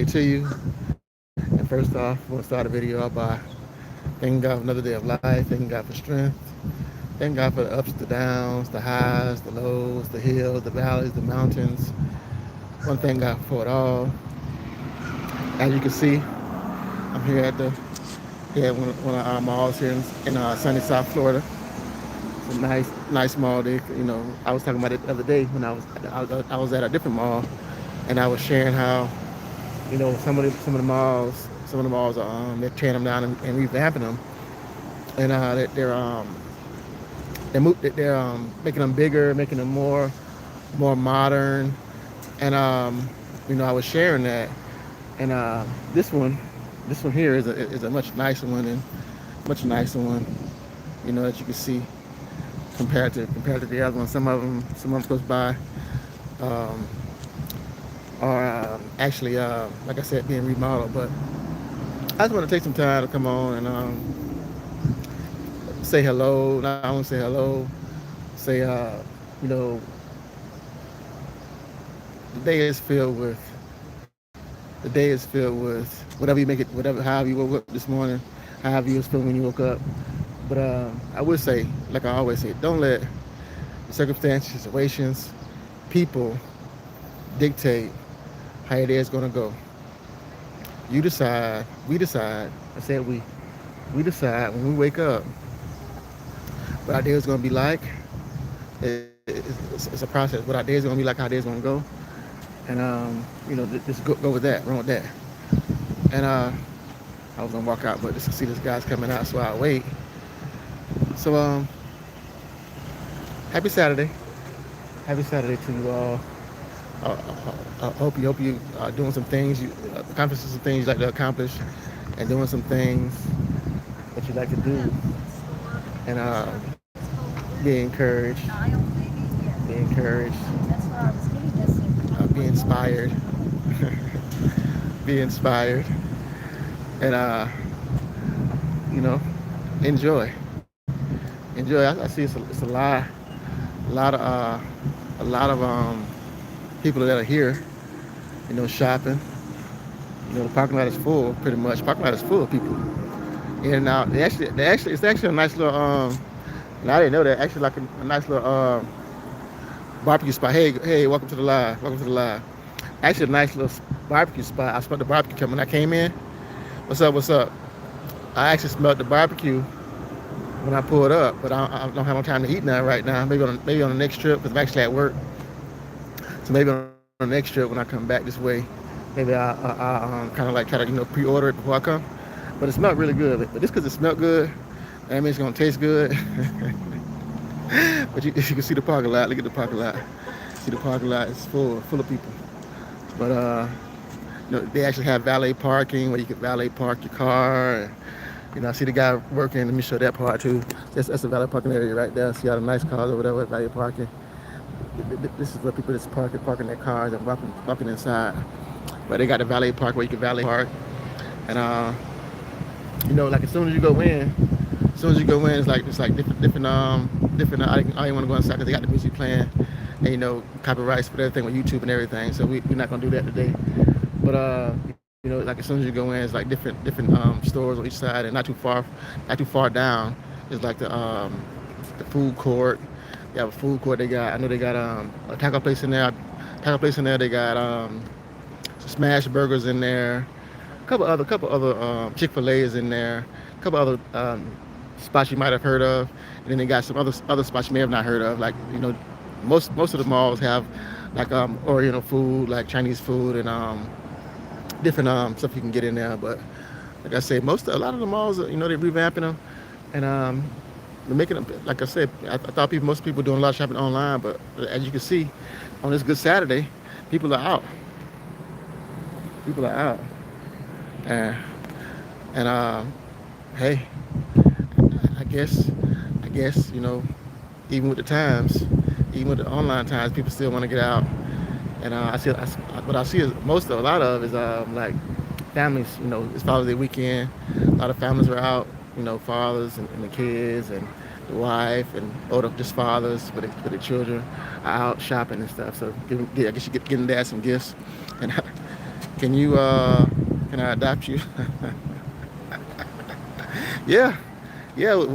to you. And first off, I want to start a video off by thanking God for another day of life, thanking God for strength, thanking God for the ups, the downs, the highs, the lows, the hills, the valleys, the mountains. I want to thank God for it all. As you can see, I'm here at one of our malls here in sunny South Florida. It's a nice mall. I was talking about it the other day when I was at a different mall, and I was sharing how some of the malls they're tearing them down and revamping them, and they're making them bigger, making them more modern, and I was sharing that, and this one here is a much nicer one, that you can see compared to the other one. Some of them close by um, are actually like I said, being remodeled, but I just want to take some time to come on and say hello. Not only say hello, say you know, the day is filled with whatever you make it, whatever however you woke up this morning, however you was feeling when you woke up. But I would say, like I always say, don't let the circumstances, situations, people dictate how your day is gonna go. You decide, we decide. I said we decide when we wake up what our day is gonna be like. It's a process. What our day is gonna be like, how our day is gonna go, and just go with that, run with that. And I was gonna walk out, but just to see this guy's coming out, so I wait. So happy Saturday, happy Saturday to you all. I hope you are doing some things, you accomplishing some things you like to accomplish, and doing some things that you like to do, and be encouraged, be encouraged, be inspired, be inspired, and you know, enjoy, enjoy. I see it's a lot of a lot of people that are here, shopping. The parking lot is full, pretty much. Parking lot is full of people in and out. It's actually a nice little and I didn't know that. Actually, like a nice little barbecue spot. Hey, welcome to the live. Welcome to the live. Actually, a nice little barbecue spot. I smelled the barbecue coming when I came in. What's up? What's up? I actually smelled the barbecue when I pulled up, but I don't have no time to eat now right now. Maybe on the next trip because I'm actually at work. So maybe on the next trip when I come back this way, maybe I kind of like try to pre-order it before I come. But it smelled really good. But just because it smelled good, that means it's gonna taste good. But you can see the parking lot. Look at the parking lot. See the parking lot is full of people. But they actually have valet parking where you can valet park your car. And, I see the guy working. Let me show that part too. That's a valet parking area right there. See all the nice cars over there with valet parking. This is where people just parking their cars and walking inside. But they got the valet park where you can valet park. And like as soon as you go in, it's like different. I didn't want to go inside because they got the music playing, and copyrights for everything with YouTube and everything. So we're not gonna do that today. But like as soon as you go in, it's like different stores on each side, and not too far down is like the food court. They have a food court. I know they got a taco place in there. They got some smash burgers in there. A couple other Chick-fil-A's in there. A couple other spots you might have heard of, and then they got some other spots you may have not heard of. Like most of the malls have like Oriental food, like Chinese food, and different stuff you can get in there. But like I said, a lot of the malls, they're revamping them, and they're making them. Like I said, I thought most people doing a lot of shopping online, but as you can see, on this Good Saturday, people are out. People are out, and hey, I guess even with the times, even with the online times, people still want to get out. And what I see is a lot of is like families. It's Father's Day weekend. A lot of families are out. Fathers and the kids and the wife and older just fathers with the children are out shopping and stuff. So I guess you getting dad some gifts, and Can you can I adopt you? Yeah, yeah.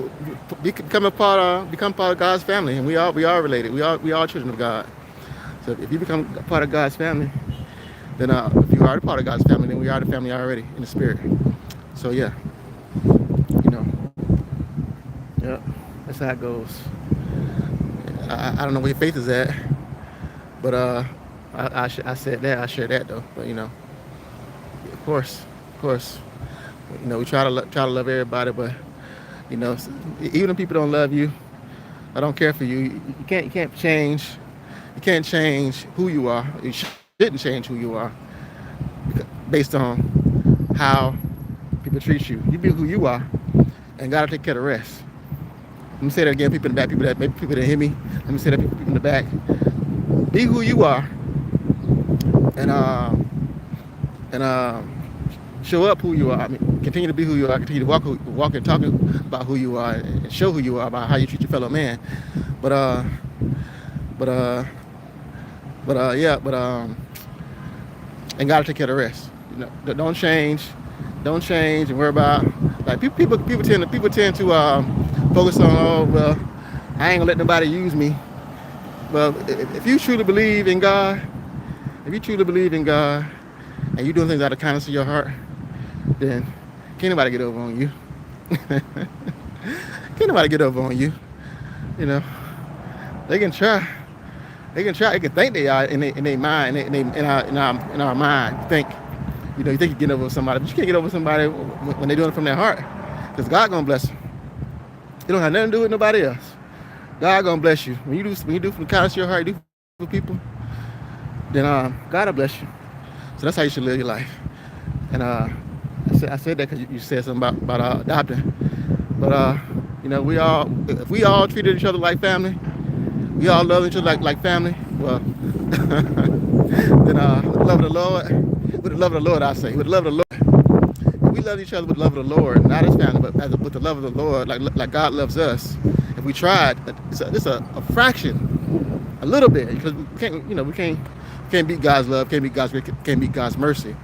Become part of God's family, and we are related. We are children of God. So if you become a part of God's family, then if you are a part of God's family, then we are the family already in the spirit. So yeah, you know, yeah, that's how it goes. I don't know where your faith is at, but I said that I share that though. But of course, we try to love everybody, but even if people don't love you, I don't care for you. You can't change. You can't change who you are. You shouldn't change who you are based on how people treat you. You be who you are, and God will take care of the rest. Let me say that again. People in the back, people that hear me. Let me say that people in the back. Be who you are, and show up who you are. I mean, continue to be who you are. Continue to walk and talk about who you are, and show who you are about how you treat your fellow man. But but yeah, and God will take care of the rest. Don't change, and worry about like people tend to focus on, oh well, I ain't gonna let nobody use me. Well, if you truly believe in God, and you're doing things out of kindness of your heart, then can't nobody get over on you. Can't nobody get over on you. You know, they can try. They can think they are in their mind, in our mind. You think you get over somebody, but you can't get over somebody when they're doing it from their heart, because God gonna bless them. It don't have nothing to do with nobody else. God gonna bless you when you do from the kindness of your heart. You do for people, then God will bless you. So that's how you should live your life. And I said that because you said something about adopting. But if we all treated each other like family, we all love each other like family. Well, then with the love of the Lord, I say, with the love of the Lord, we love each other with the love of the Lord, not as family, but with the love of the Lord, like God loves us. If we tried, it's a fraction, a little bit, because we can't beat God's love, can't beat God's mercy.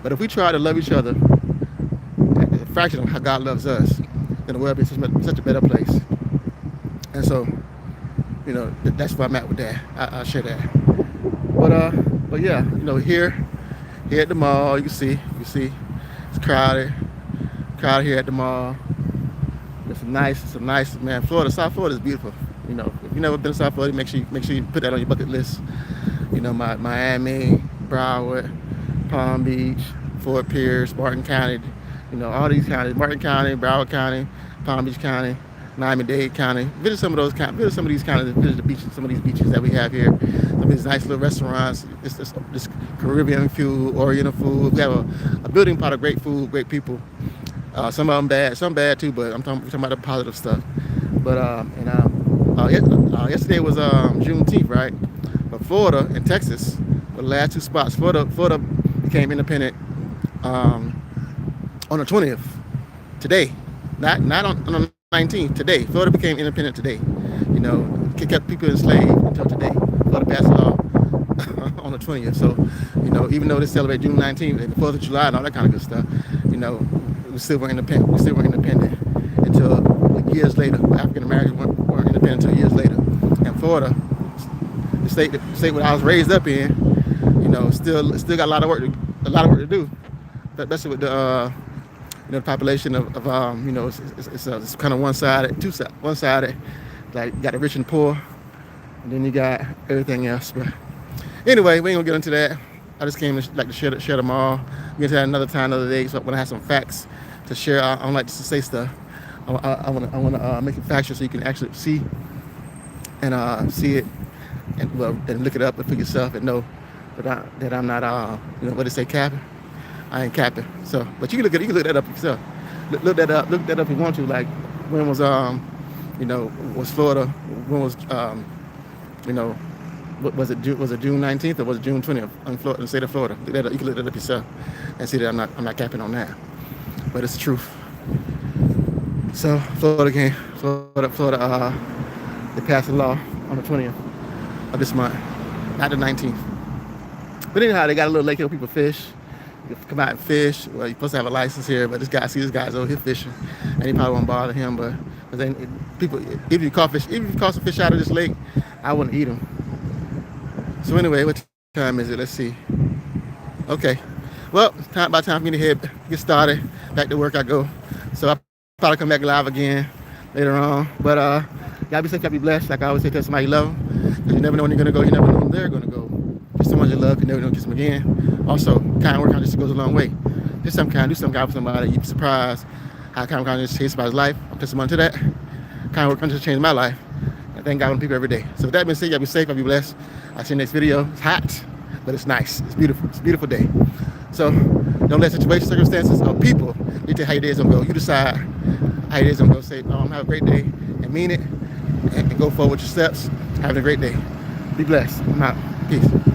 But if we try to love each other a fraction of how God loves us, then the world will be such a better place. And so, that's where I'm at with that. I'll share that. But yeah, here at the mall, you can see it's crowded here at the mall. It's nice, man. South Florida is beautiful. If you've never been to South Florida, make sure you put that on your bucket list. Miami, Broward, Palm Beach, Fort Pierce, Martin County, all these counties, Martin County, Broward County, Palm Beach County, Miami-Dade County. Visit some of these counties, visit the beaches, some of these beaches that we have here. Some of these nice little restaurants, this Caribbean food, Oriental food. We have a building pot of great food, great people. Some of them bad, some bad too, but we're talking about the positive stuff. But yesterday was Juneteenth, right? But Florida and Texas were the last two spots. Florida became independent on the 20th, today, not on the 19th, today. Florida became independent today. Kept people enslaved until today. Florida passed a law on the 20th. So, even though they celebrate June 19th and the 4th of July and all that kind of good stuff, we still weren't independent. Until years later. African Americans weren't independent until years later. And Florida, the state where I was raised up in, still got a lot of work to do. Especially with the the population of it's kind of one-sided, like you got the rich and poor, and then you got everything else. But anyway, we ain't gonna get into that. I just came to share them all. We'll get to that another time, another day. So when I have some facts to share, I don't like to say stuff. I want to make it factual so you can actually see it and look it up for yourself and know that I'm not what they say, capping. I ain't capping. So, but you can look that up yourself. Look that up if you want to. Like when was was Florida? When was was it June 19th or was it June 20th in Florida, in the state of Florida? Look that up. You can look that up yourself and see that I'm not capping on that. But it's the truth. So Florida, they passed a law on the 20th of this month, not the 19th. But anyhow, they got a little lake where people fish. You come out and fish. Well, you're supposed to have a license here, but this guy's over here fishing, and he probably won't bother him. But then people, if you caught some fish out of this lake, I wouldn't eat them. So anyway, what time is it? Let's see. Okay. Well, about time for me to get started. Back to work I go. So I'll probably come back live again later on. But y'all be safe, y'all be blessed. Like I always say, tell somebody you love them. Because you never know when you're going to go. You never know when they're going to go. Kiss someone you love, you never know, kiss them again. Also, kind word just goes a long way. Do something kind for somebody. You'd be surprised how kind word just changed somebody's life. I'm testimony to that. Kind word just changed my life. I thank God on people every day. So with that being said, y'all be safe, y'all be blessed. I'll see you next video. It's hot, but it's nice. It's beautiful. It's a beautiful day. So don't let situations, circumstances, or people dictate how your day's gonna go. You decide how your day's gonna go. Say, oh, I'm having a great day, and mean it, and go forward with your steps. Having a great day. Be blessed. I'm out. Peace.